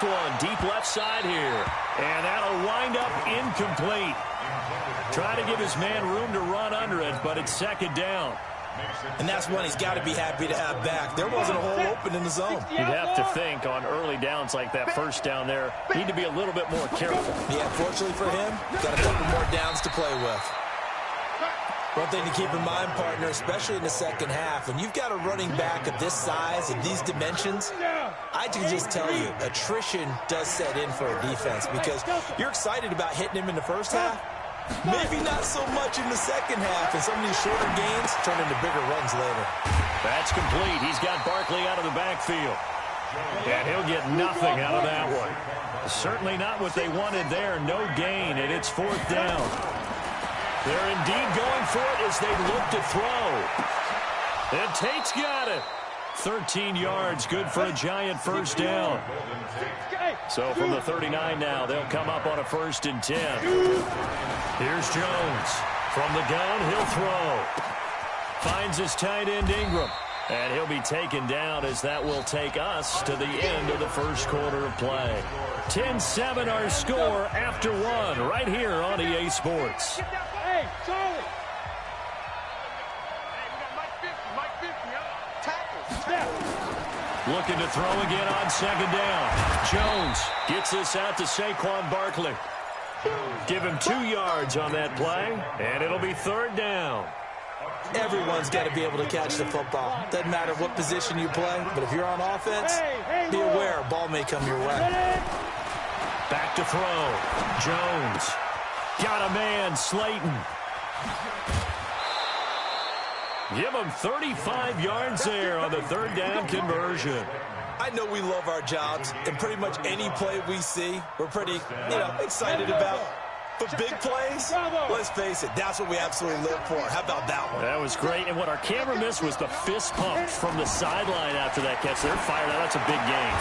left one, deep left side here. And that'll wind up incomplete. Try to give his man room to run under it, but it's second down. And that's one he's got to be happy to have back. There wasn't a hole open in the zone. You'd have to think on early downs like that first down there, need to be a little bit more careful. Yeah, fortunately for him, got a couple more downs to play with. One thing to keep in mind, partner, especially in the second half, when you've got a running back of this size and these dimensions, I can just tell you, attrition does set in for a defense because you're excited about hitting him in the first half. Maybe not so much in the second half, and some of these shorter gains turn into bigger runs later. That's complete. He's got Barkley out of the backfield. And he'll get nothing out of that one. Certainly not what they wanted there. No gain, and it's fourth down. They're indeed going for it as they look to throw. And Tate's got it. 13 yards, good for a giant first down. So from the 39 now, they'll come up on a 1st and 10. Here's Jones. From the gun, he'll throw. Finds his tight end Ingram. And he'll be taken down as that will take us to the end of the first quarter of play. 10-7 our score after one right here on EA Sports. Hey, Charlie. Looking to throw again on second down. Jones gets this out to Saquon Barkley. Give him 2 yards on that play, and it'll be third down. Everyone's got to be able to catch the football. Doesn't matter what position you play, but if you're on offense, be aware a ball may come your way. Back to throw. Jones. Got a man, Slayton. Give him 35 yards there on the third down conversion. I know we love our jobs, and pretty much any play we see, we're pretty, excited about. But big plays, let's face it, that's what we absolutely live for. How about that one? That was great, and what our camera missed was the fist pump from the sideline after that catch. They're fired out. That's a big gain.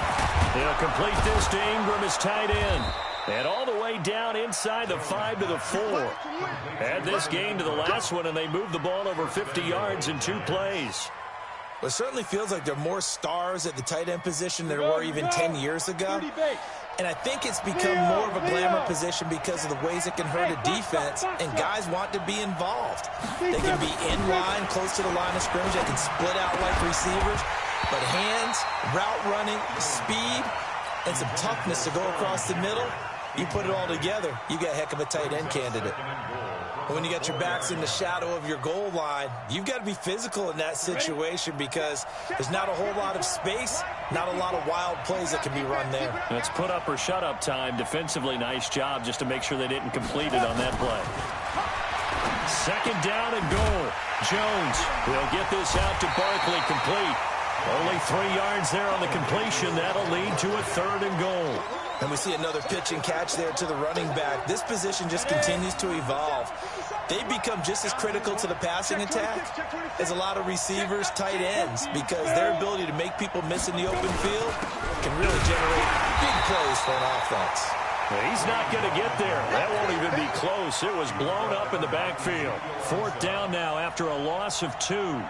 They'll complete this to Ingram as tight end. And all the way down inside the 5 to the 4. Add this gain to the last one, and they moved the ball over 50 yards in 2 plays. Well, it certainly feels like there are more stars at the tight end position than there were even 10 years ago. And I think it's become more of a glamour position because of the ways it can hurt a defense, and guys want to be involved. They can be in line, close to the line of scrimmage. They can split out like receivers. But hands, route running, speed, and some toughness to go across the middle, you put it all together, you got a heck of a tight end candidate. When you got your backs in the shadow of your goal line, you've got to be physical in that situation because there's not a whole lot of space, not a lot of wild plays that can be run there. It's put up or shut up time. Defensively, nice job just to make sure they didn't complete it on that play. Second down and goal. Jones will get this out to Barkley, complete. Only 3 yards there on the completion. That'll lead to a third and goal. And we see another pitch and catch there to the running back. This position just continues to evolve. They become just as critical to the passing attack as a lot of receivers, tight ends, because their ability to make people miss in the open field can really generate big plays for an offense. He's not going to get there. That won't even be close. It was blown up in the backfield. Fourth down now after a loss of 2.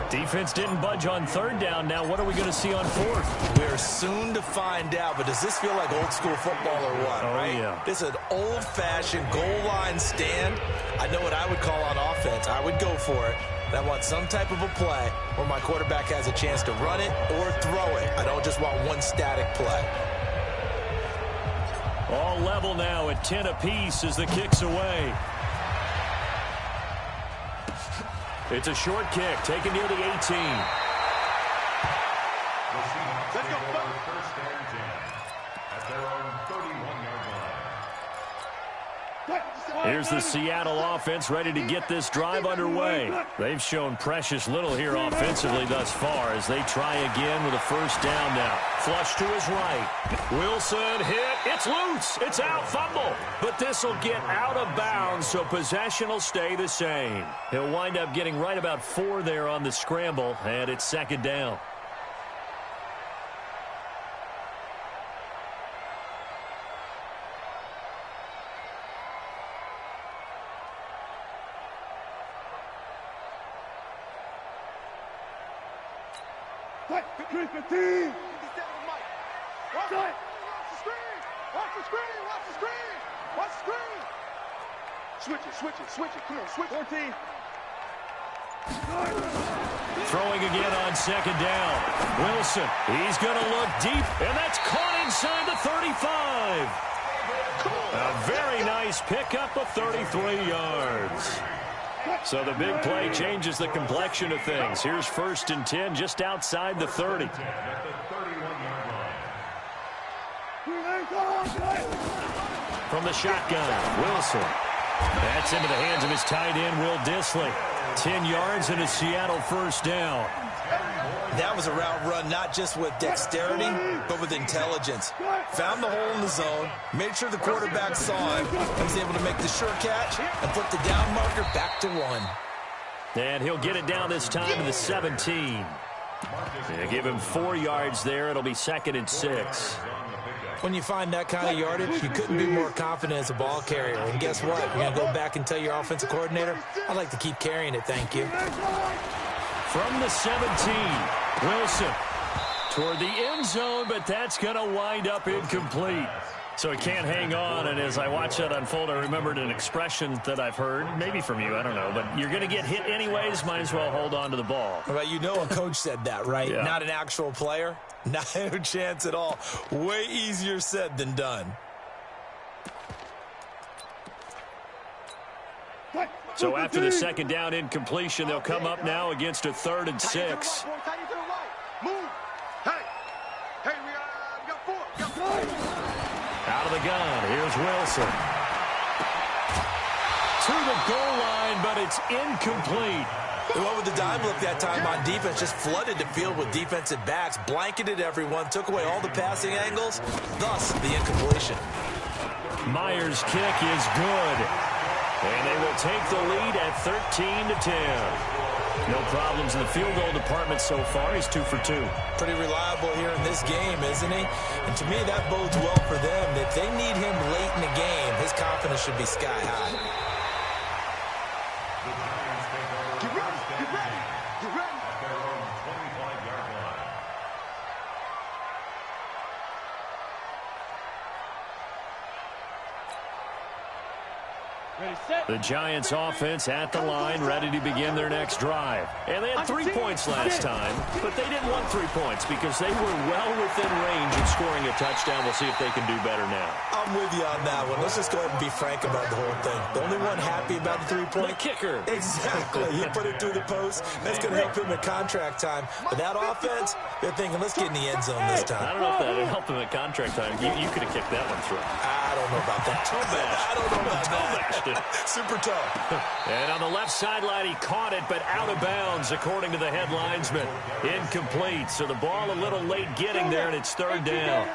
Defense didn't budge on third down. Now what are we going to see on fourth? We're soon to find out, but does this feel like old school football or what, right? Yeah. This is an old-fashioned goal line stand. I know what I would call on offense. I would go for it. I want some type of a play where my quarterback has a chance to run it or throw it. I don't just want one static play. All level now at 10 apiece as the kick's away. It's a short kick, taken near the 18. Let's go. First and 10 at their own 31-yard line. Here's the Seattle offense ready to get this drive underway. They've shown precious little here offensively thus far as they try again with a first down now. Flush to his right. Wilson hit. It's loose. It's out. Fumble. But this will get out of bounds, so possession will stay the same. He'll wind up getting right about 4 there on the scramble, and it's second down. the screen. Watch the screen. Watch the screen. Switch it. Come on, switch. 14. Throwing again on second down. Wilson, he's going to look deep, and that's caught inside the 35. A very nice pickup of 33 yards. So the big play changes the complexion of things. Here's 1st and 10 just outside the 30. From the shotgun, Wilson. That's into the hands of his tight end, Will Dissly. 10 yards and a Seattle 1st down. That was a route run not just with dexterity, but with intelligence. Found the hole in the zone, made sure the quarterback saw it, and was able to make the sure catch and put the down marker back to 1. And he'll get it down this time to the 17. They give him 4 yards there. It'll be 2nd and 6. When you find that kind of yardage, you couldn't be more confident as a ball carrier. And guess what? You're going to go back and tell your offensive coordinator, I'd like to keep carrying it, thank you. From the 17, Wilson toward the end zone, but that's going to wind up incomplete. So he can't hang on, and as I watch that unfold, I remembered an expression that I've heard, maybe from you, I don't know, but you're going to get hit anyways, might as well hold on to the ball. Well, you know a coach said that, right? Yeah. Not an actual player? Not a chance at all. Way easier said than done. So after the 2nd down incompletion, they'll come up now against a 3rd and 6. Out of the gun, here's Wilson. To the goal line, but it's incomplete. They went with the dime look that time on defense, just flooded the field with defensive backs, blanketed everyone, took away all the passing angles, thus the incompletion. Myers' kick is good. And they will take the lead at 13-10. No problems in the field goal department so far. He's 2 for 2. Pretty reliable here in this game, isn't he? And to me, that bodes well for them. If they need him late in the game, his confidence should be sky high. Get ready. At their own 25-yard line. Ready, set. The Giants offense at the line, ready to begin their next drive. And they had 3 points last time, but they didn't want 3 points because they were well within range of scoring a touchdown. We'll see if they can do better now. I'm with you on that one. Let's just go ahead and be frank about the whole thing. The only one happy about the 3-point kicker. Exactly. He put it through the post. That's going to help him at contract time. But that offense, they're thinking, let's get in the end zone this time. I don't know if that would help him at contract time. You could have kicked that one through. I don't know about that. I don't know about that. Super tough. And on the left sideline, he caught it, but out of bounds, according to the head linesman. Incomplete. So the ball a little late getting there, and it's 3rd down.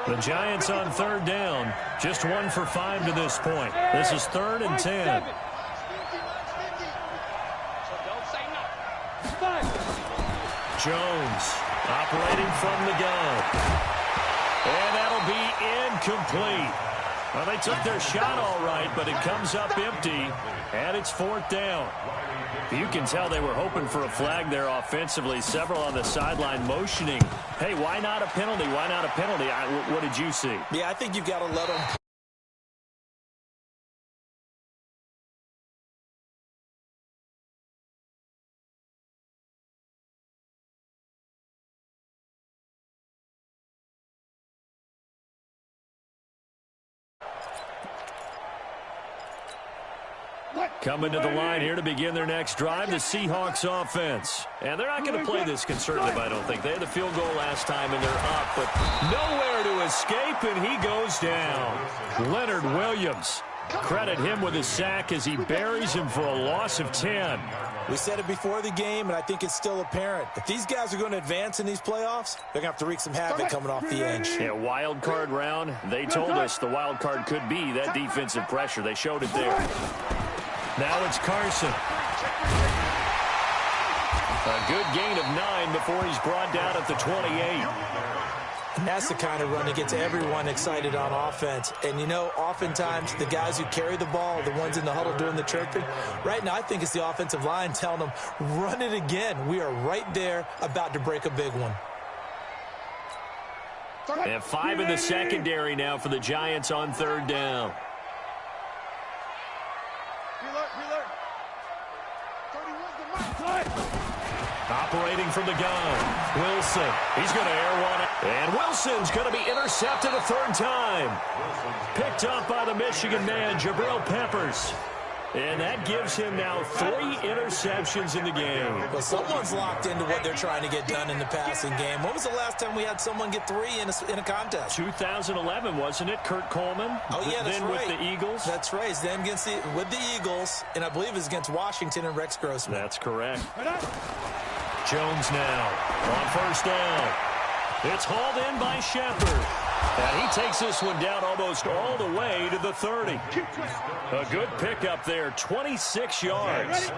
The Giants on 3rd down. Just 1 for 5 to this point. This is 3rd and 10. Jones operating from the gun. And that'll be incomplete. Well, they took their shot all right, but it comes up empty, and it's 4th down. You can tell they were hoping for a flag there offensively. Several on the sideline motioning, hey, why not a penalty? Why not a penalty? What did you see? Yeah, I think you've got to let them. Coming to the line here to begin their next drive, the Seahawks offense. And they're not going to play this conservative, I don't think. They had the field goal last time, and they're up, but nowhere to escape, and he goes down. Leonard Williams. Credit him with a sack as he buries him for a loss of 10. We said it before the game, and I think it's still apparent. If these guys are going to advance in these playoffs, they're going to have to wreak some havoc coming off the edge. Yeah, wild card round. They told us the wild card could be that defensive pressure. They showed it there. Now it's Carson. A good gain of 9 before he's brought down at the 28. And that's the kind of run that gets everyone excited on offense. And, you know, oftentimes the guys who carry the ball are the ones in the huddle doing the chirping. Right now, I think it's the offensive line telling them, run it again. We are right there about to break a big one. And 5 in the secondary now for the Giants on 3rd down. Operating from the gun, Wilson. He's going to air one. And Wilson's going to be intercepted a 3rd time. Picked up by the Michigan man, Jabril Peppers. And that gives him now 3 interceptions in the game. Well, someone's locked into what they're trying to get done in the passing game. When was the last time we had someone get 3 in a contest? 2011, wasn't it? Kurt Coleman? Oh, yeah, that's then right. with the Eagles? That's right. It's then with the Eagles, and I believe it's against Washington and Rex Grossman. That's correct. Jones now on 1st down. It's hauled in by Shepard. And he takes this one down almost all the way to the 30. A good pickup there, 26 yards.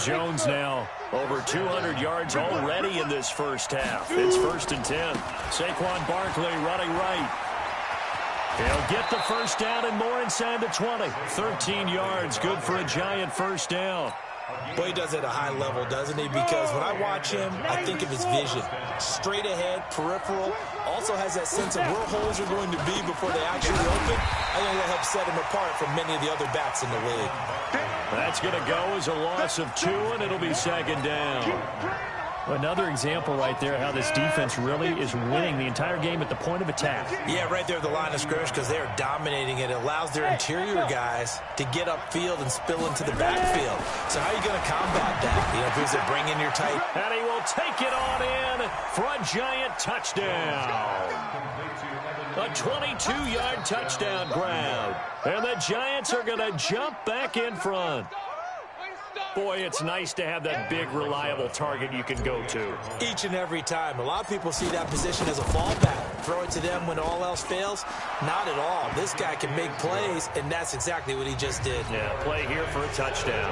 Jones now over 200 yards already in this first half. It's 1st and 10. Saquon Barkley running right. He'll get the 1st down and more inside the 20. 13 yards, good for a Giant 1st down. Boy, he does it at a high level, doesn't he? Because when I watch him, I think of his vision. Straight ahead, peripheral. Also has that sense of where holes are going to be before they actually open. I think that helps set him apart from many of the other backs in the league. That's going to go as a loss of 2, and it'll be 2nd down. Another example right there how this defense really is winning the entire game at the point of attack. Yeah, right there at the line of scrimmage because they are dominating it. It allows their interior guys to get upfield and spill into the backfield. So how are you going to combat that? You know, if there's a bring in your tight. And he will take it on in for a Giant touchdown. A 22-yard touchdown grab. And the Giants are going to jump back in front. Boy, it's nice to have that big, reliable target you can go to. Each and every time. A lot of people see that position as a fallback. Throw it to them when all else fails. Not at all. This guy can make plays, and that's exactly what he just did. Yeah, play here for a touchdown.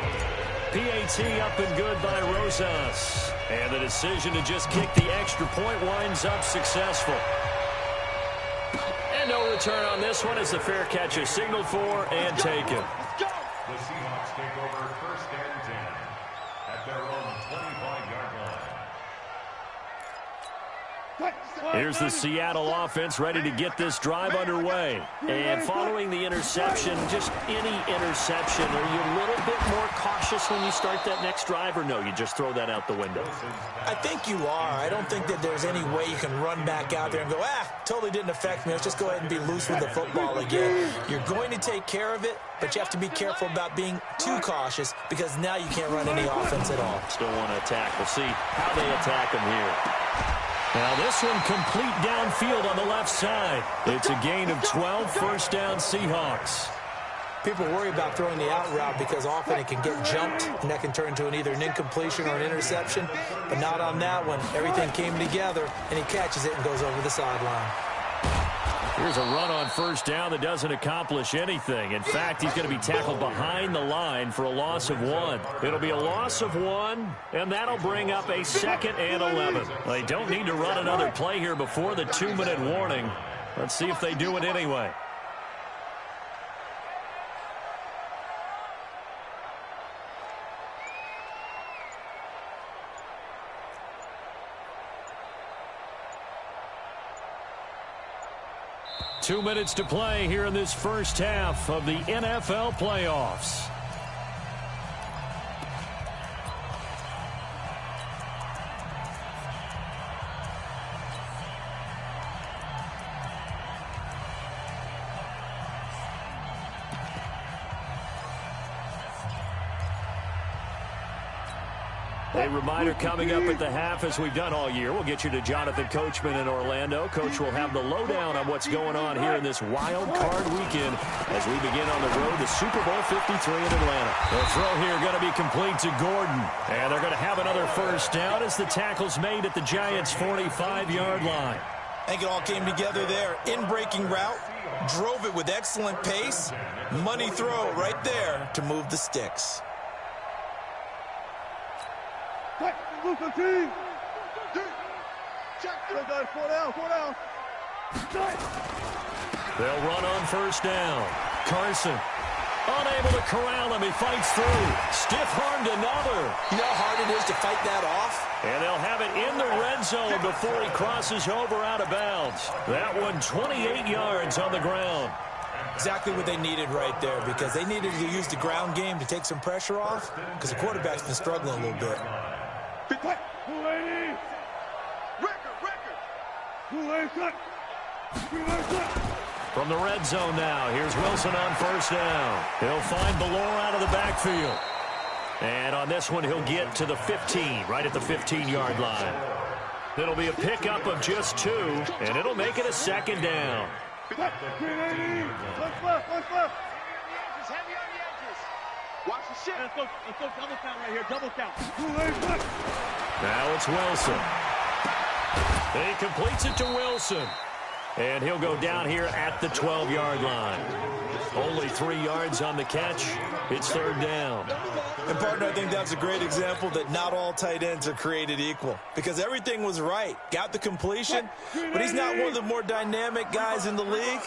PAT up and good by Rosas. And the decision to just kick the extra point winds up successful. And no return on this one as the fair catch is signaled for and taken. The Seahawks take over 1st and 10 at their own 25-yard line. Here's the Seattle offense ready to get this drive underway. And following the interception, just any interception, are you a little bit more cautious when you start that next drive, or no, you just throw that out the window? I think you are. I don't think that there's any way you can run back out there and go, totally didn't affect me. Let's just go ahead and be loose with the football again. You're going to take care of it, but you have to be careful about being too cautious because now you can't run any offense at all. Still want to attack. We'll see how they attack him here. Now this one complete downfield on the left side. It's a gain of 12, 1st down Seahawks. People worry about throwing the out route because often it can get jumped, and that can turn into either an incompletion or an interception. But not on that one. Everything came together, and he catches it and goes over the sideline. Here's a run on 1st down that doesn't accomplish anything. In fact, he's going to be tackled behind the line for a loss of 1. It'll be a loss of 1, and that'll bring up a 2nd and 11. They don't need to run another play here before the 2-minute warning. Let's see if they do it anyway. Two minutes to play here in this first half of the NFL playoffs. A reminder coming up at the half, as we've done all year. We'll get you to Jonathan Coachman in Orlando. Coach will have the lowdown on what's going on here in this wild card weekend as we begin on the road to Super Bowl 53 in Atlanta. The throw here going to be complete to Gordon. And they're going to have another 1st down as the tackle's made at the Giants' 45-yard line. I think it all came together there. In-breaking route, drove it with excellent pace. Money throw right there to move the sticks. Check. Check. 4 down. They'll run on 1st down. Carson Unable to corral him. He fights through. Stiff-armed another. You know how hard it is to fight that off? And they'll have it in the red zone before he crosses over out of bounds. That one 28 yards on the ground. Exactly what they needed right there, because they needed to use the ground game to take some pressure off, because the quarterback's been struggling a little bit. From the red zone now, here's Wilson on first down. He'll find Ballore out of the backfield. And on this one, he'll get to the 15, right at the 15-yard line. It'll be a pickup of just 2, and it'll make it a second down. What's left? Heavy on the edges. Watch the shit. Let's go double count right here. Double count. Now it's Wilson. He completes it to Wilson. And he'll go down here at the 12-yard line. Only 3 yards on the catch. It's third down. And, partner, I think that's a great example that not all tight ends are created equal, because everything was right. Got the completion, but he's not one of the more dynamic guys in the league.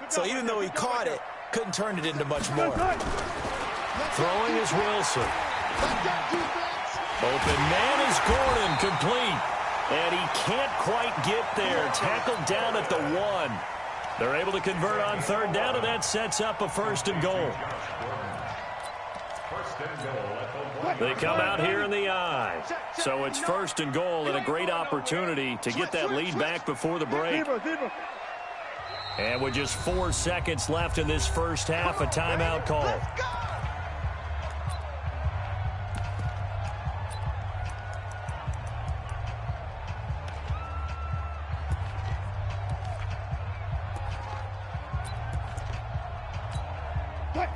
So even though he caught it, couldn't turn it into much more. Throwing is Wilson. Open man is Gordon, complete. And he can't quite get there. Tackled down at the 1. They're able to convert on third down, and that sets up a first and goal. They come out here in the I. So it's first and goal, and a great opportunity to get that lead back before the break. And with just 4 seconds left in this first half, a timeout call.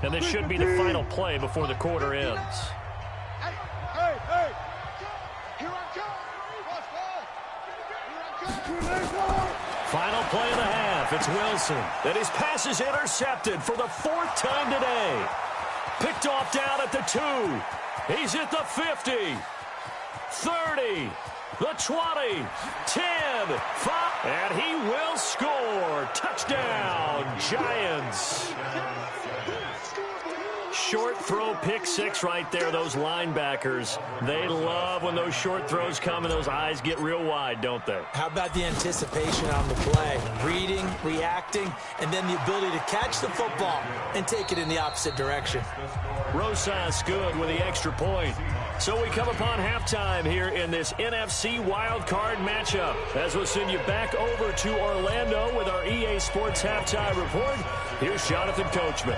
And this should be the final play before the quarter ends. Hey! Here I come! Final play of the half. It's Wilson. And his pass is intercepted for the 4th time today. Picked off down at the 2. He's at the 50. 30. The 20. 10. 5. And he will score. Touchdown, Giants. Short throw, pick 6 right there. Those linebackers, they love when those short throws come and those eyes get real wide, don't they? How about the anticipation on the play? Reading, reacting, and then the ability to catch the football and take it in the opposite direction. Rosas good with the extra point. So we come upon halftime here in this NFC wildcard matchup, as we'll send you back over to Orlando with our EA Sports Halftime Report. Here's Jonathan Coachman.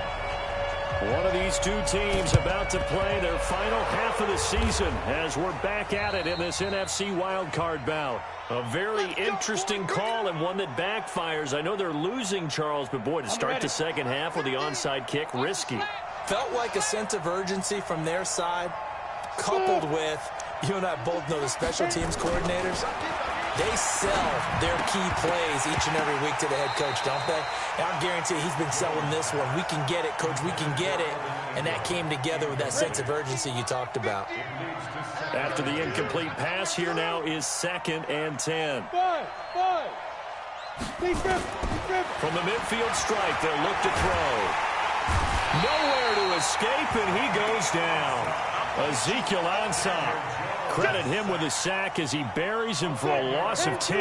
One of these two teams about to play their final half of the season as we're back at it in this NFC wildcard bout. A very interesting call and one that backfires. I know they're losing, Charles, but boy, to start the second half with the onside kick, risky. Felt like a sense of urgency from their side, coupled with, you and I both know the special teams coordinators, they sell their key plays each and every week to the head coach, don't they? And I guarantee he's been selling this one. We can get it, coach, we can get it. And that came together with that sense of urgency you talked about. After the incomplete pass, here now is 2nd and 10. From the midfield strike, they'll look to throw. Nowhere to escape, and he goes down. Ezekiel Ansah. Credit him with a sack as he buries him for a loss of 10.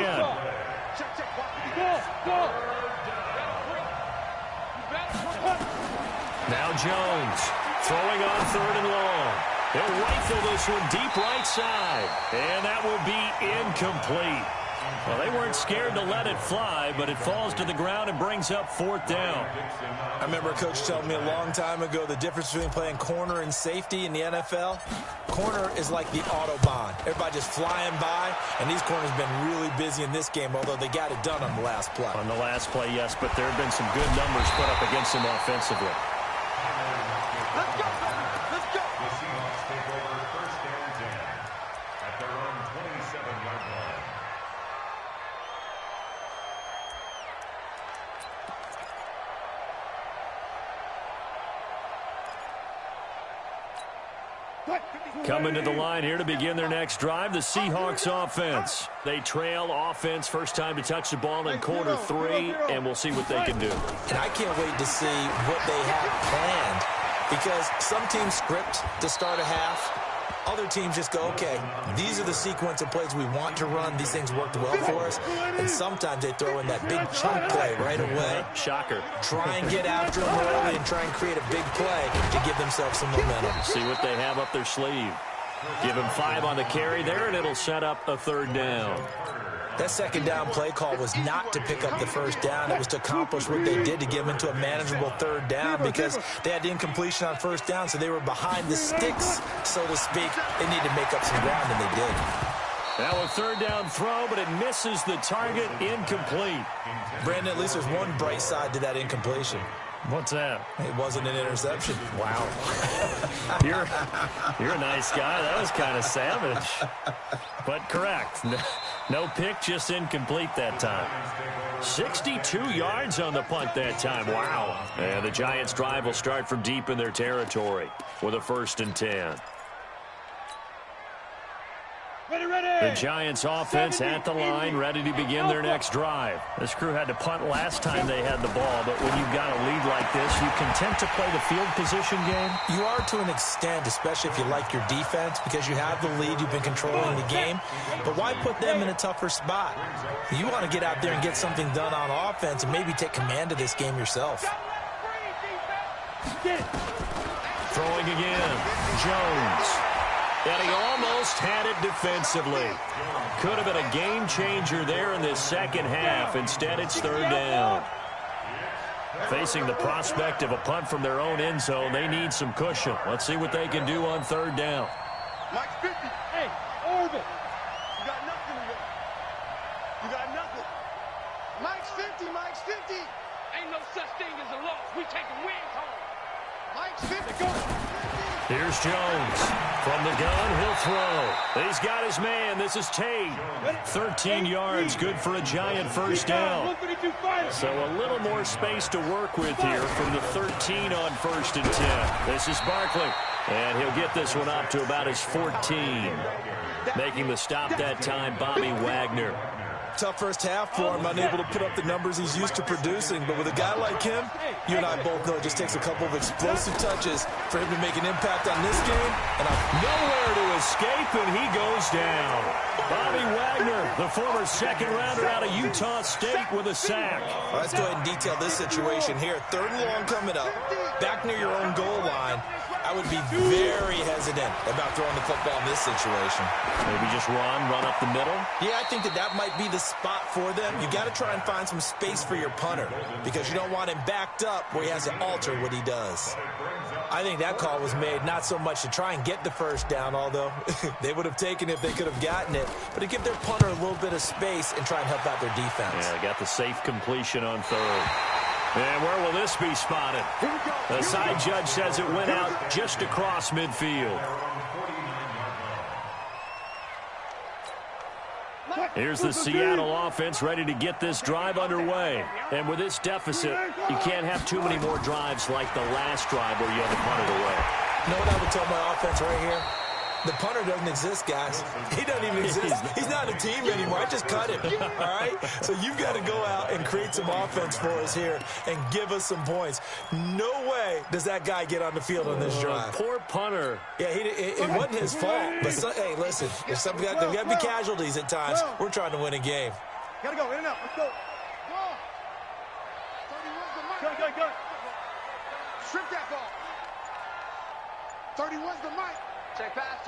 Now Jones throwing on 3rd and long. He'll rifle this one deep right side. And that will be incomplete. Well, they weren't scared to let it fly, but it falls to the ground and brings up 4th down. I remember a coach telling me a long time ago the difference between playing corner and safety in the NFL. Corner is like the Autobahn. Everybody just flying by, and these corners have been really busy in this game, although they got it done on the last play. On the last play, yes, but there have been some good numbers put up against them offensively. Let's go! Let's go! The Seahawks take over 1st and 10 at their own 27-yard line. Coming to the line here to begin their next drive, the Seahawks offense. They trail offense, first time to touch the ball in quarter 3, and we'll see what they can do. And I can't wait to see what they have planned because some teams script to start a half. Other teams just go, okay, these are the sequence of plays we want to run. These things worked well for us. And sometimes they throw in that big chunk play right away. Shocker. Try and get after them early and try and create a big play to give themselves some momentum. See what they have up their sleeve. Give him 5 on the carry there, and it'll set up a 3rd down. That 2nd down play call was not to pick up the 1st down. It was to accomplish what they did to get them into a manageable 3rd down because they had the incompletion on 1st down, so they were behind the sticks, so to speak. They needed to make up some ground, and they did. Now a 3rd down throw, but it misses the target, incomplete. Brandon, at least there's one bright side to that incompletion. What's that? It wasn't an interception. Wow. You're a nice guy. That was kind of savage. But correct. No pick, just incomplete that time. 62 yards on the punt that time. Wow. And the Giants' drive will start from deep in their territory with a 1st and 10. The Giants offense at the line, ready to begin their next drive. This crew had to punt last time they had the ball, but when you've got a lead like this, you content to play the field position game? You are to an extent, especially if you like your defense, because you have the lead, you've been controlling the game. But why put them in a tougher spot? You want to get out there and get something done on offense and maybe take command of this game yourself. Throwing again, Jones. And he almost had it defensively. Could have been a game changer there in this 2nd half. Instead, it's 3rd down. Facing the prospect of a punt from their own end zone, they need some cushion. Let's see what they can do on 3rd down. Mike's 50. Hey, Orville. You got nothing to go. You got nothing. Mike's 50, Mike's 50. Ain't no such thing as a loss. We taking wins home. Mike's 50. Go. Here's Jones. From the gun, he'll throw. He's got his man. This is Tate. 13 yards, good for a Giant 1st down. So a little more space to work with here from the 13 on 1st and 10. This is Barkley. And he'll get this one up to about his 14. Making the stop that time, Bobby Wagner. Tough 1st half for him, unable to put up the numbers he's used to producing. But with a guy like him, you and I both know it just takes a couple of explosive touches for him to make an impact on this game. And nowhere to escape, and he goes down. Bobby Wagner, the former 2nd rounder out of Utah State, with a sack. Well, let's go ahead and detail this situation here. 3rd and long coming up, back near your own goal line. I would be very hesitant about throwing the football in this situation. Maybe just run up the middle? Yeah, I think that might be the spot for them. You got to try and find some space for your punter because you don't want him backed up where he has to alter what he does. I think that call was made not so much to try and get the 1st down, although they would have taken it if they could have gotten it, but to give their punter a little bit of space and try and help out their defense. Yeah, got the safe completion on 3rd. And where will this be spotted? The side judge says it went out just across midfield. Here's the Seattle offense ready to get this drive underway. And with this deficit, you can't have too many more drives like the last drive where you had to punt it away. You know what I would tell my offense right here? The punter doesn't exist, guys. He doesn't even exist. He's not a team anymore. I just cut him, all right? So you've got to go out and create some offense for us here and give us some points. No way does that guy get on the field on this drive. Poor punter. Yeah, it wasn't his fault. But, hey, listen, there's got to be casualties at times. We're trying to win a game. Got to go, in and out. Let's go. Go. Strip that ball. 31's the mic. Check pass.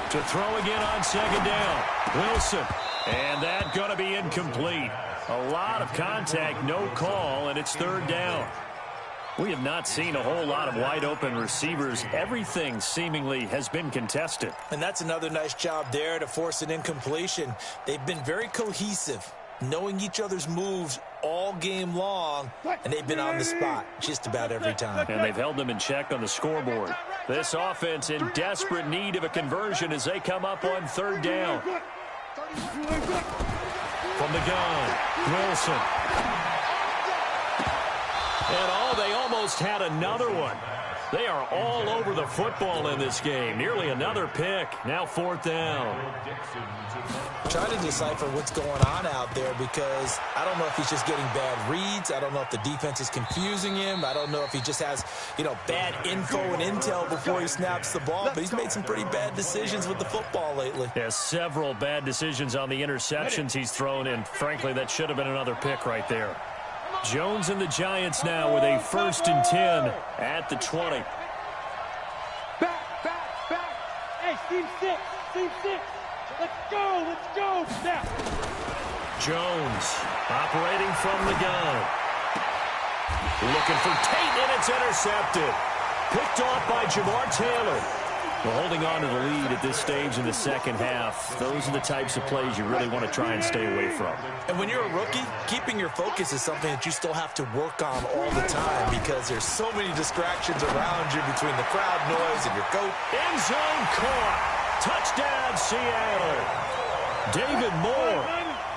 To throw again on 2nd down. Wilson. And that going to be incomplete. A lot of contact, no call, and it's 3rd down. We have not seen a whole lot of wide open receivers. Everything seemingly has been contested. And that's another nice job there to force an incompletion. They've been very cohesive, knowing each other's moves all game long, and they've been on the spot just about every time. And they've held them in check on the scoreboard. This offense in desperate need of a conversion as they come up on 3rd down. From the gun, Wilson. And they almost had another one. They are all over the football in this game. Nearly another pick. Now 4th down. Trying to decipher what's going on out there because I don't know if he's just getting bad reads. I don't know if the defense is confusing him. I don't know if he just has, bad info and intel before he snaps the ball. But he's made some pretty bad decisions with the football lately. Yeah, several bad decisions on the interceptions he's thrown, and frankly, that should have been another pick right there. Jones and the Giants now with a 1st and 10 at the 20. Back. Hey, team 6. Let's go. Snap. Jones operating from the gun. Looking for Tate, and it's intercepted. Picked off by Jamar Taylor. Well, holding on to the lead at this stage in the second half, those are the types of plays you really want to try and stay away from. And when you're a rookie, keeping your focus is something that you still have to work on all the time because there's so many distractions around you between the crowd noise and your coach. End zone caught. Touchdown, Seattle. David Moore,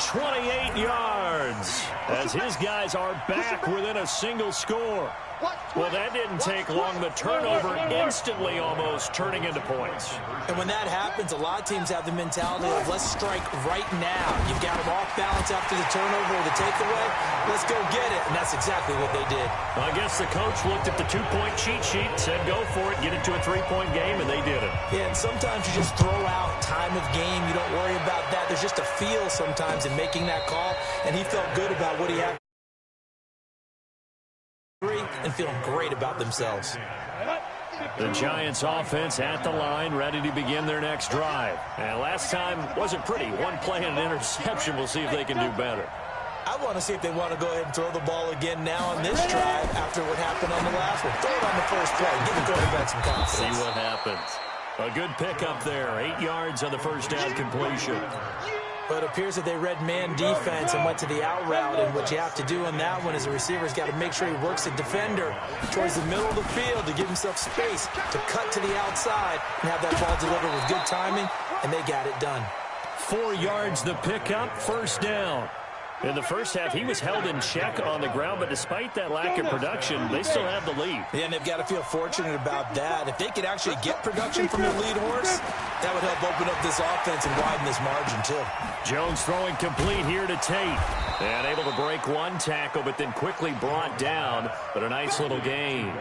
28 yards, as his guys are back within a single score. Well, that didn't take long. The turnover instantly almost turning into points. And when that happens, a lot of teams have the mentality of let's strike right now. You've got them off balance after the turnover or the takeaway. Let's go get it. And that's exactly what they did. I guess the coach looked at the 2-point cheat sheet, said go for it, get it to a 3-point game, and they did it. Yeah, and sometimes you just throw out time of game. You don't worry about that. There's just a feel sometimes in making that call, and he felt good about what he had. And feeling great about themselves. The Giants offense at the line, ready to begin their next drive. And last time wasn't pretty. One play and an interception. We'll see if they can do better. I want to see if they want to go ahead and throw the ball again now on this drive after what happened on the last one. Throw it on the first play. Give the quarterback some confidence. See what happens. A good pickup there. 8 yards on the first down completion. But it appears that they read man defense and went to the out route. And what you have to do on that one is the receiver's got to make sure he works the defender towards the middle of the field to give himself space to cut to the outside and have that ball delivered with good timing, and they got it done. 4 yards the pickup, 1st down. In the first half, he was held in check on the ground, but despite that lack of production, they still have the lead. Yeah, and they've got to feel fortunate about that. If they could actually get production from their lead horse, that would help open up this offense and widen this margin, too. Jones throwing complete here to Tate. And able to break one tackle, but then quickly brought down. But a nice little gain.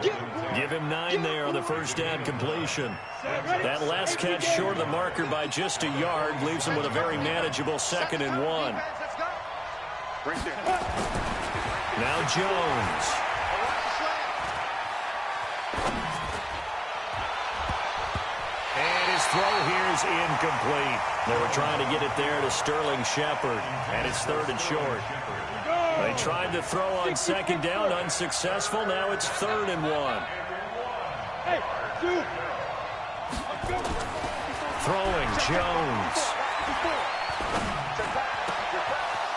Give him 9 there on the first down completion. That last catch short of the marker by just a yard leaves him with a very manageable 2nd and 1. Now Jones. And his throw here is incomplete. They were trying to get it there to Sterling Shepard, and it's 3rd and short. They tried to throw on 2nd down, unsuccessful. Now it's 3rd and 1. Throwing Jones.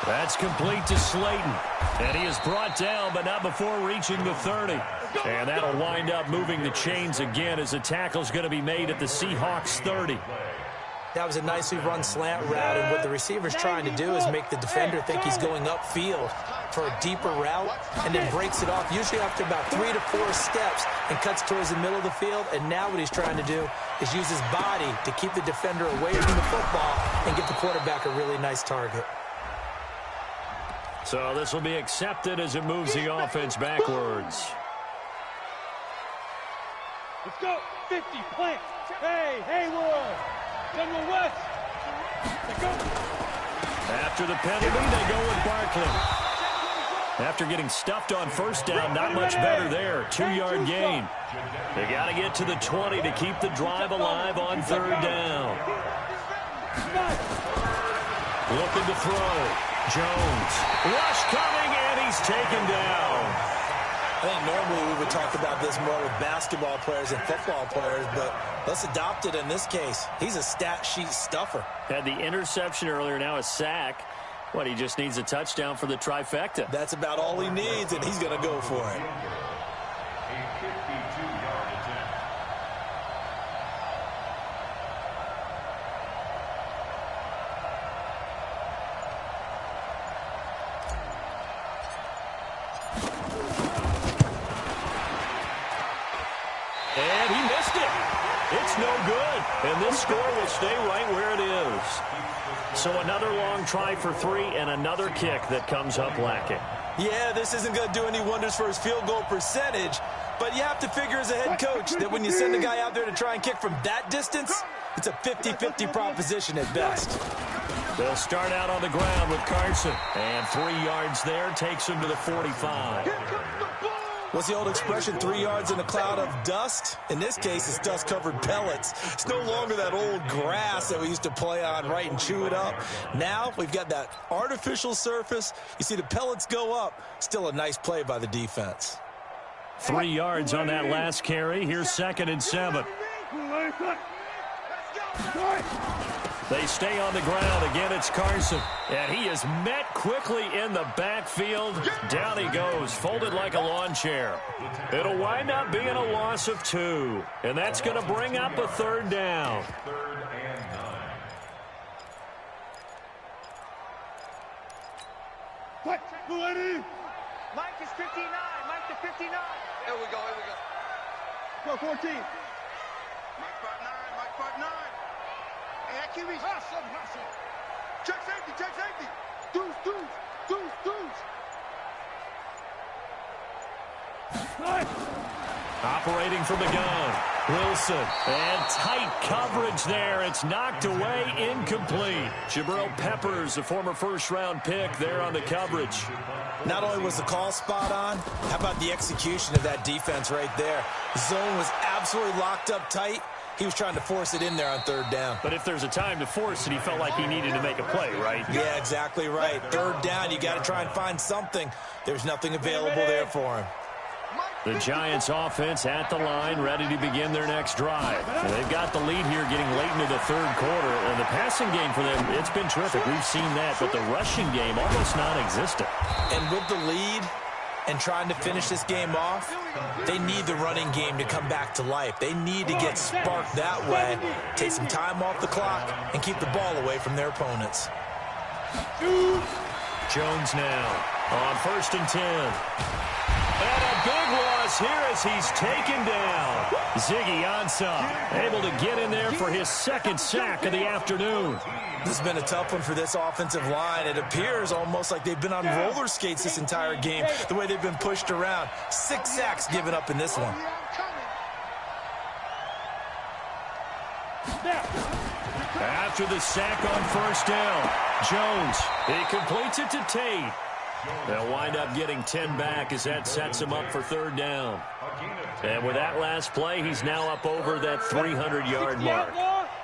That's complete to Slayton. And he is brought down, but not before reaching the 30. And that'll wind up moving the chains again as the tackle's going to be made at the Seahawks 30. That was a nicely run slant route, and what the receiver's trying to do is make the defender think he's going upfield for a deeper route, and then breaks it off, usually after about 3 to 4 steps, and cuts towards the middle of the field. And now what he's trying to do is use his body to keep the defender away from the football and give the quarterback a really nice target. So this will be accepted as it moves the offense backwards. Let's go. 50, plant. Hey, Haywood. General West. Let's go. After the penalty, they go with Barkley. After getting stuffed on 1st down, not much better there. 2-yard gain. They got to get to the 20 to keep the drive alive on 3rd down. Looking to throw. Jones. Rush coming, and he's taken down. I think normally we would talk about this more with basketball players and football players, but let's adopt it in this case. He's a stat sheet stuffer. Had the interception earlier, now a sack. What, he just needs a touchdown for the trifecta. That's about all he needs, and he's going to go for it. That's no good. And this score will stay right where it is. So another long try for 3 and another kick that comes up lacking. Yeah, this isn't going to do any wonders for his field goal percentage, but you have to figure as a head coach that when you send a guy out there to try and kick from that distance, it's a 50-50 proposition at best. They'll start out on the ground with Carson. And 3 yards there takes him to the 45. What's the old expression, 3 yards in a cloud of dust? In this case, it's dust-covered pellets. It's no longer that old grass that we used to play on, right, and chew it up. Now we've got that artificial surface. You see the pellets go up. Still a nice play by the defense. 3 yards on that last carry. Here's 2nd and 7. They stay on the ground. Again, it's Carson. And he is met quickly in the backfield. Down he goes, folded like a lawn chair. It'll wind up being a loss of 2. And that's going to bring up a 3rd down. 3rd and 9. Mike is 59. Mike to 59. Here we go. Go 14. Mike part 9. Mike part 9. Hey, QB, hustle. Check safety. Deuce. Operating from the gun. Wilson. And tight coverage there. It's knocked away, incomplete. Jabril Peppers, a former first-round pick there on the coverage. Not only was the call spot on, how about the execution of that defense right there? The zone was absolutely locked up tight. He was trying to force it in there on 3rd down. But if there's a time to force it, he felt like he needed to make a play, right? Yeah, exactly right. 3rd down, you got to try and find something. There's nothing available there for him. The Giants offense at the line, ready to begin their next drive. And they've got the lead here getting late into the 3rd quarter. And the passing game for them, it's been terrific. We've seen that, but the rushing game almost non-existent. And with the lead and trying to finish this game off, they need the running game to come back to life. They need to get sparked that way, take some time off the clock, and keep the ball away from their opponents. Jones now on 1st and 10. And a big loss here as he's taken down. Ziggy Ansah able to get in there for his 2nd sack of the afternoon. This has been a tough one for this offensive line. It appears almost like they've been on roller skates this entire game, the way they've been pushed around. 6 sacks given up in this one. After the sack on 1st down, Jones, he completes it to Tate. They'll wind up getting 10 back as that sets him up for 3rd down. And with that last play, he's now up over that 300-yard mark.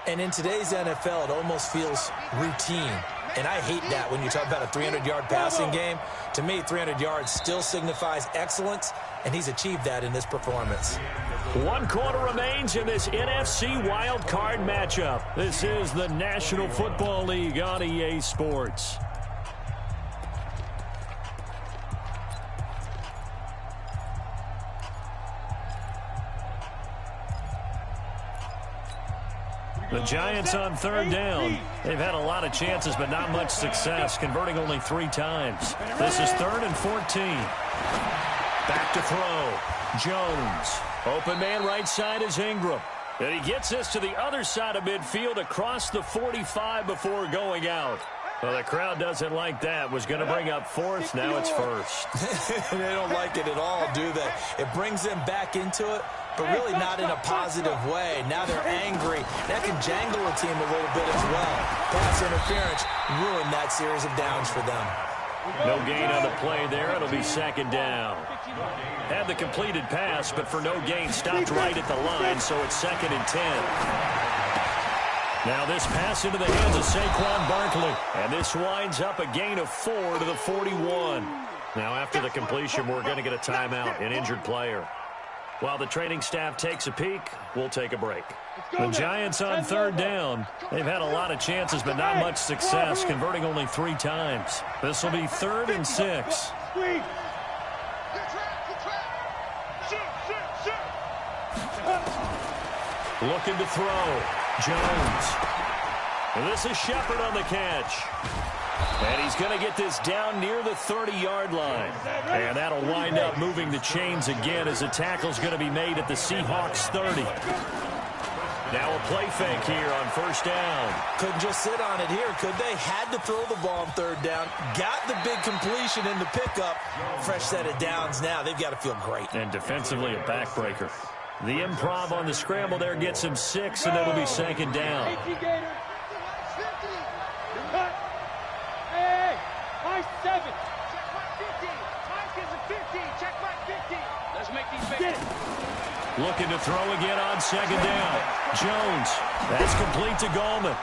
And in today's NFL, it almost feels routine. And I hate that when you talk about a 300-yard passing game. To me, 300 yards still signifies excellence, and he's achieved that in this performance. 1 quarter remains in this NFC wild card matchup. This is the National Football League on EA Sports. The Giants on 3rd down. They've had a lot of chances, but not much success, converting only 3 times. This is 3rd and 14. Back to throw. Jones. Open man right side is Ingram. And he gets this to the other side of midfield across the 45 before going out. Well, the crowd doesn't like that. Was going to bring up 4th. Now it's 1st. They don't like it at all, do they? It brings them back into it, but really not in a positive way. Now they're angry. That can jangle a team a little bit as well. Pass interference ruined that series of downs for them. No gain on the play there. It'll be 2nd down. Had the completed pass, but for no gain, stopped right at the line, so it's 2nd and 10. Now this pass into the hands of Saquon Barkley. And this winds up a gain of 4 to the 41. Now after the completion, we're going to get a timeout, an injured player. While the training staff takes a peek, we'll take a break. The Giants on 3rd down. They've had a lot of chances, but not much success, converting only 3 times. This will be 3rd and 6. Looking to throw. Jones. And this is Shepard on the catch. And he's going to get this down near the 30-yard line. And that'll wind up moving the chains again as the tackle's going to be made at the Seahawks 30. Now a play fake here on first down. Couldn't just sit on it here, could they? Had to throw the ball on third down. Got the big completion in the pickup. Fresh set of downs now. They've got to feel great. And defensively, a backbreaker. The improv on the scramble there gets him 6, and it'll be second down. Hey, my 7. Check my 50. Mike is a 50. Check my 50. Let's make these Get fakes. it. Looking to throw again on second down. Jones. That's complete to Gallman.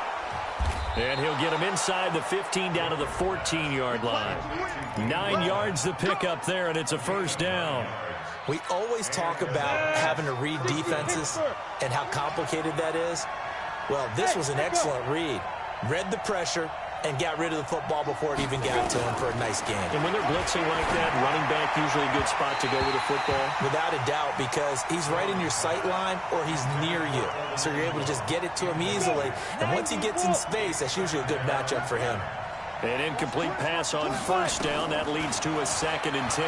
And he'll get him inside the 15 down to the 14-yard line. 9 yards to pick up there, and it's a first down. We always talk about having to read defenses and how complicated that is. Well, this was an excellent read. Read the pressure and got rid of the football before it even got to him for a nice game. And when they're blitzing like that, running back usually a good spot to go with the football. Without a doubt, because he's right in your sight line or he's near you. So you're able to just get it to him easily. And once he gets in space, that's usually a good matchup for him. An incomplete pass on first down. That leads to a 2nd and 10.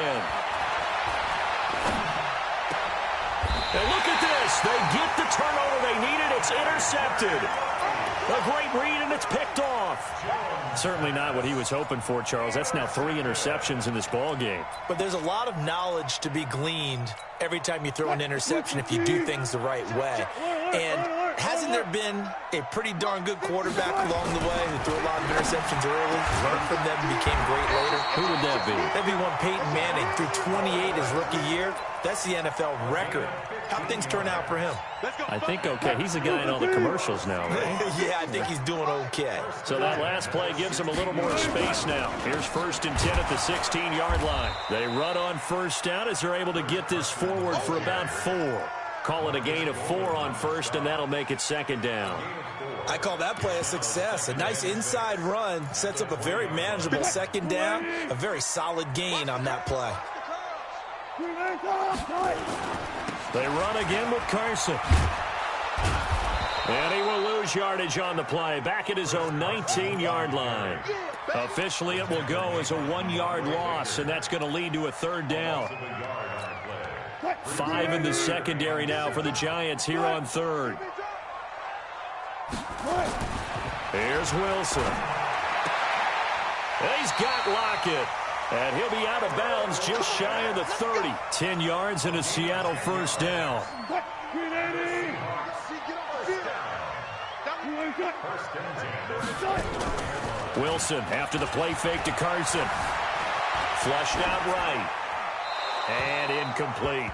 And look at this. They get the turnover they needed. It's intercepted. A great read, and it's picked off. Certainly not what he was hoping for, Charles. That's now 3 interceptions in this ball game. But there's a lot of knowledge to be gleaned every time you throw an interception if you do things the right way. And hasn't there been a pretty darn good quarterback along the way who threw a lot of interceptions early, learned from them, and became great later? Who would that be? That'd be one Peyton Manning. Threw 28 his rookie year. That's the NFL record. How'd things turn out for him? I think okay. He's the guy in all the commercials now, right? Yeah, I think he's doing okay. So that last play gives him a little more space now. Here's 1st and 10 at the 16-yard line. They run on first down as they're able to get this forward for about 4. Call it a gain of 4 on first, and that'll make it 2nd down. I call that play a success. A nice inside run sets up a very manageable 2nd down. A very solid gain on that play. They run again with Carson. And he will lose yardage on the play. Back at his own 19-yard line. Officially, it will go as a 1-yard loss, and that's going to lead to a 3rd down. 5 in the secondary now for the Giants here on 3rd. Here's Wilson. And he's got Lockett. And he'll be out of bounds just shy of the 30. 10 yards and a Seattle first down. Wilson after the play fake to Carson. Flushed out right. And incomplete.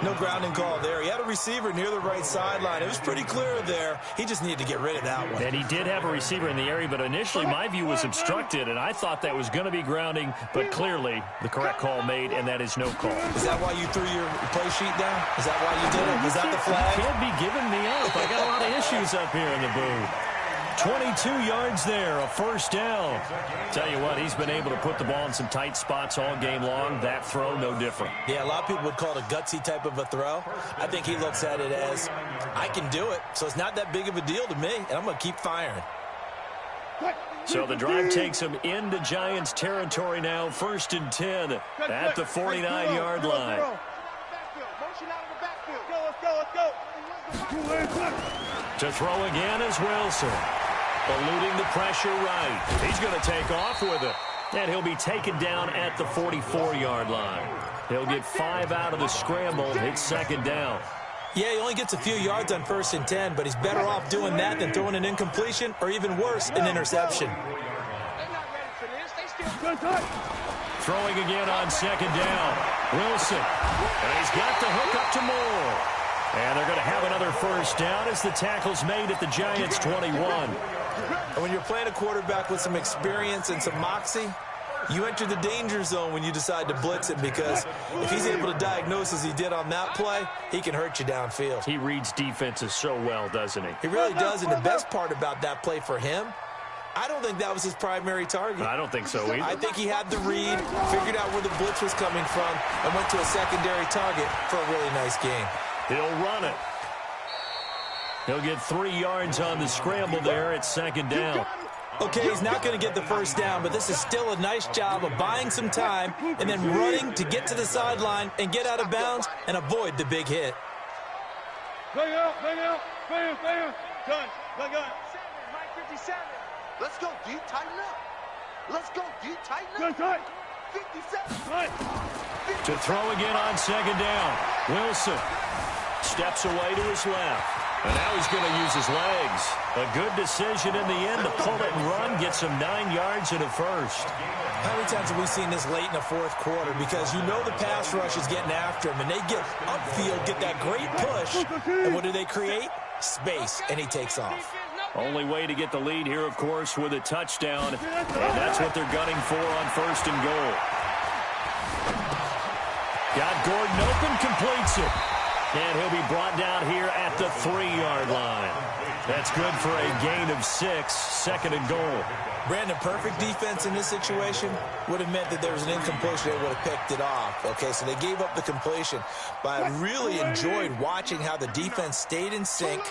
No grounding call there. He had a receiver near the right sideline. It was pretty clear there. He just needed to get rid of that one. And he did have a receiver in the area, but initially my view was obstructed, and I thought that was going to be grounding, but clearly the correct call made, and that is no call. Is that why you threw your play sheet down? Is that why you did it? Was that the flag? You can't be giving me up. I got a lot of issues up here in the booth. 22 yards there, a first down. Tell you what, he's been able to put the ball in some tight spots all game long. That throw, no different. Yeah, a lot of people would call it a gutsy type of a throw. I think he looks at it as, I can do it, so it's not that big of a deal to me, and I'm going to keep firing. So the drive takes him into Giants territory now, 1st and 10 at the 49-yard line. To throw again is Wilson. Eluding the pressure right. He's going to take off with it. And he'll be taken down at the 44-yard line. He'll get 5 out of the scramble. It's 2nd down. Yeah, he only gets a few yards on 1st and 10, but he's better off doing that than throwing an incompletion or even worse, an interception. Throwing again on 2nd down. Wilson. And he's got the hook up to Moore. And they're going to have another first down as the tackle's made at the Giants' 21. And when you're playing a quarterback with some experience and some moxie, you enter the danger zone when you decide to blitz him, because if he's able to diagnose as he did on that play, he can hurt you downfield. He reads defenses so well, doesn't he? He really does, and the best part about that play for him, I don't think that was his primary target. I don't think so either. I think he had the read, figured out where the blitz was coming from, and went to a secondary target for a really nice game. He'll run it. He'll get 3 yards on the scramble there at 2nd down. Okay, he's not going to get the first down, but this is still a nice job of buying some time and then running to get to the sideline and get out of bounds and avoid the big hit. Bring out, bring out. Bam. Gun. Mike 57. Let's go, D. Tighten up. Let's go, D. Tighten up. Gun tight. 57. Tight. To throw again on second down. Wilson steps away to his left. And now he's going to use his legs. A good decision in the end to pull it and run. Gets him 9 yards and a first. How many times have we seen this late in the fourth quarter? Because you know the pass rush is getting after him, and they get upfield, get that great push, and what do they create? Space, and he takes off. Only way to get the lead here, of course, with a touchdown, and that's what they're gunning for on first and goal. Got Gordon open, completes it. And he'll be brought down here at the 3-yard line. That's good for a gain of 6, second and goal. Brandon, perfect defense in this situation would have meant that there was an incompletion. They would have picked it off. Okay, so they gave up the completion. But I really enjoyed watching how the defense stayed in sync,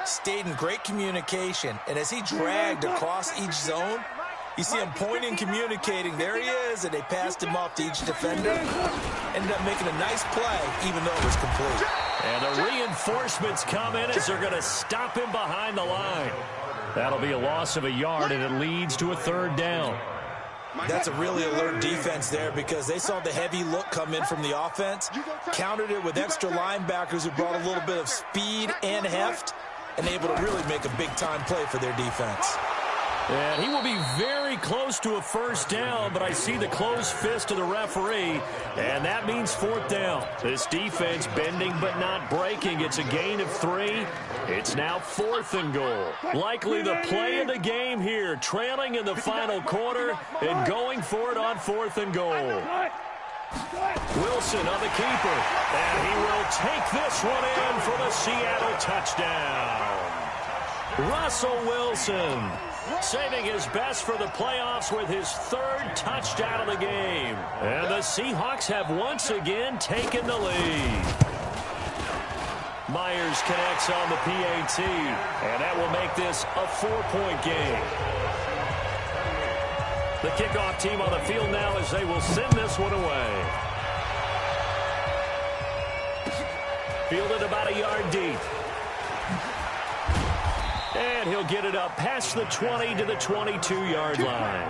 stayed in great communication. And as he dragged across each zone, you see him pointing, communicating. There he is, and they passed him off to each defender. Ended up making a nice play, even though it was complete. And the reinforcements come in as they're going to stop him behind the line. That'll be a loss of a yard, and it leads to a third down. That's a really alert defense there because they saw the heavy look come in from the offense, countered it with extra linebackers who brought a little bit of speed and heft, and able to really make a big-time play for their defense. And he will be very close to a first down, but I see the closed fist of the referee, and that means fourth down. This defense bending but not breaking. It's a gain of 3. It's now 4th and goal. Likely the play of the game here, trailing in the final quarter and going for it on 4th and goal. Wilson on the keeper, and he will take this one in for the Seattle touchdown. Russell Wilson saving his best for the playoffs with his 3rd touchdown of the game. And the Seahawks have once again taken the lead. Myers connects on the PAT, and that will make this a 4-point game. The kickoff team on the field now as they will send this one away. Fielded about a yard deep. And he'll get it up past the 20 to the 22-yard line.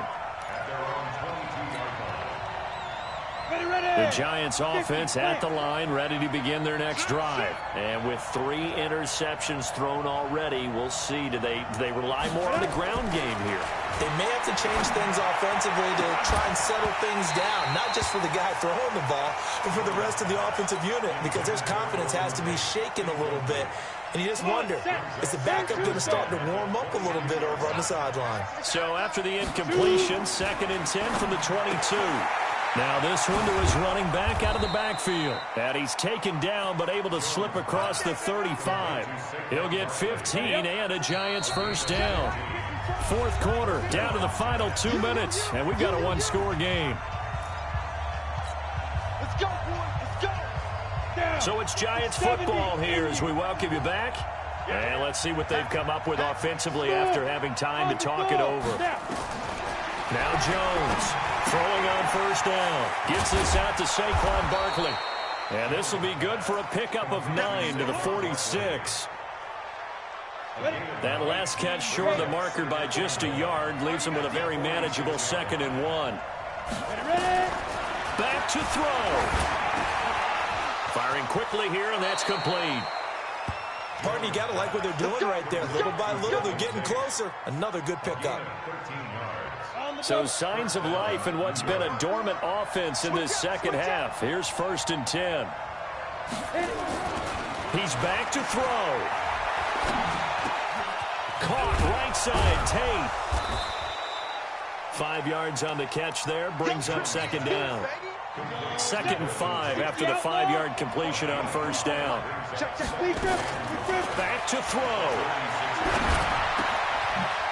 The Giants offense at the line, ready to begin their next drive. And with 3 interceptions thrown already, we'll see. Do they rely more on the ground game here? They may have to change things offensively to try and settle things down, not just for the guy throwing the ball, but for the rest of the offensive unit, because their confidence has to be shaken a little bit. And you just wonder, is the backup going to start to warm up a little bit over on the sideline? So after the incompletion, 2nd and 10 from the 22. Now this one to his running back out of the backfield. And he's taken down but able to slip across the 35. He'll get 15 and a Giants first down. 4th quarter, down to the final 2 minutes. And we've got a 1-score game. Let's go, boys. Let's go. So it's Giants football here as we welcome you back. And let's see what they've come up with offensively after having time to talk it over. Now Jones throwing on first down. Gets this out to Saquon Barkley. And this will be good for a pickup of 9 to the 46. That last catch short of the marker by just a yard leaves him with a very manageable 2nd and 1. Back to throw. Firing quickly here, and that's complete. Pardon, you got to like what they're doing right there. Little by little, they're getting closer. Another good pickup. So signs of life in what's been a dormant offense in this second half. Here's 1st and 10. He's back to throw. Caught right side, Tate. 5 yards on the catch there, brings up 2nd down. 2nd and 5 after the 5-yard completion on first down. Back to throw.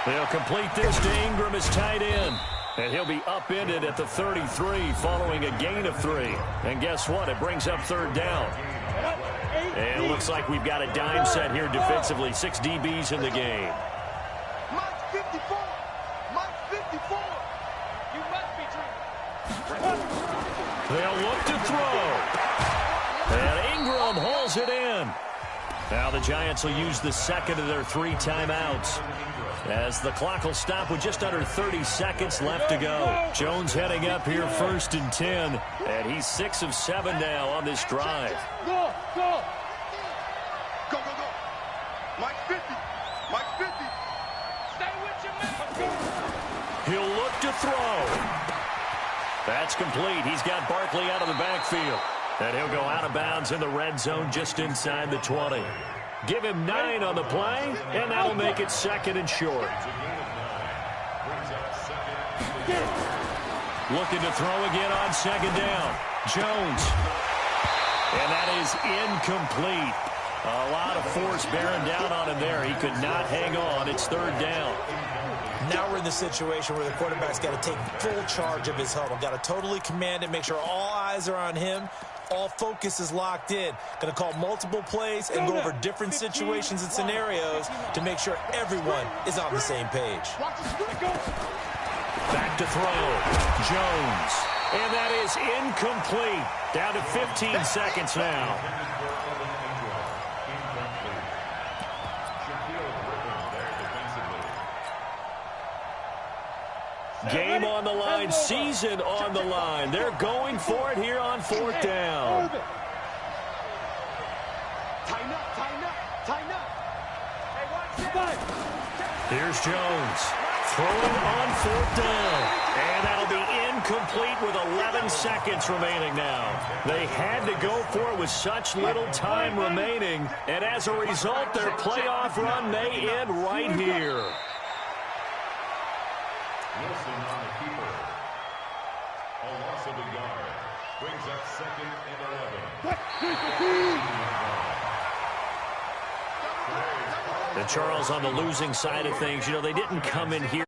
They'll complete this to Ingram as tight end. And he'll be upended at the 33 following a gain of 3. And guess what? It brings up 3rd down. And it looks like we've got a dime set here defensively. 6 DBs in the game. Mike 54. Mike 54. You must be dreaming. They'll look to throw. And Ingram hauls it in. Now the Giants will use the second of their 3 timeouts, as the clock will stop with just under 30 seconds left to go. Jones heading up here 1st and 10, and he's 6 of 7 now on this drive. Go, go. Go, go, go. Mike 50. Mike 50. Stay with your man. He'll look to throw. That's complete. He's got Barkley out of the backfield. And he'll go out of bounds in the red zone just inside the 20. Give him 9 on the play, and that'll make it 2nd and short. Looking to throw again on 2nd down. Jones. And that is incomplete. A lot of force bearing down on him there. He could not hang on. It's 3rd down. Now we're in the situation where the quarterback's got to take full charge of his huddle. Got to totally command it, make sure all eyes are on him. All focus is locked in. Going to call multiple plays and go over different situations and scenarios to make sure everyone is on the same page. Back to throw. Jones. And that is incomplete. Down to 15 seconds now. Game on the line, season on the line. They're going for it here on 4th down. Tighten up, tighten up, tighten up. Here's Jones throwing on 4th down. And that'll be incomplete with 11 seconds remaining now. They had to go for it with such little time remaining. And as a result, their playoff run may end right here. Wilson on the keeper. A loss of a yard. Brings up 2nd and 11. The Charles on the losing side of things, you know, they didn't come in here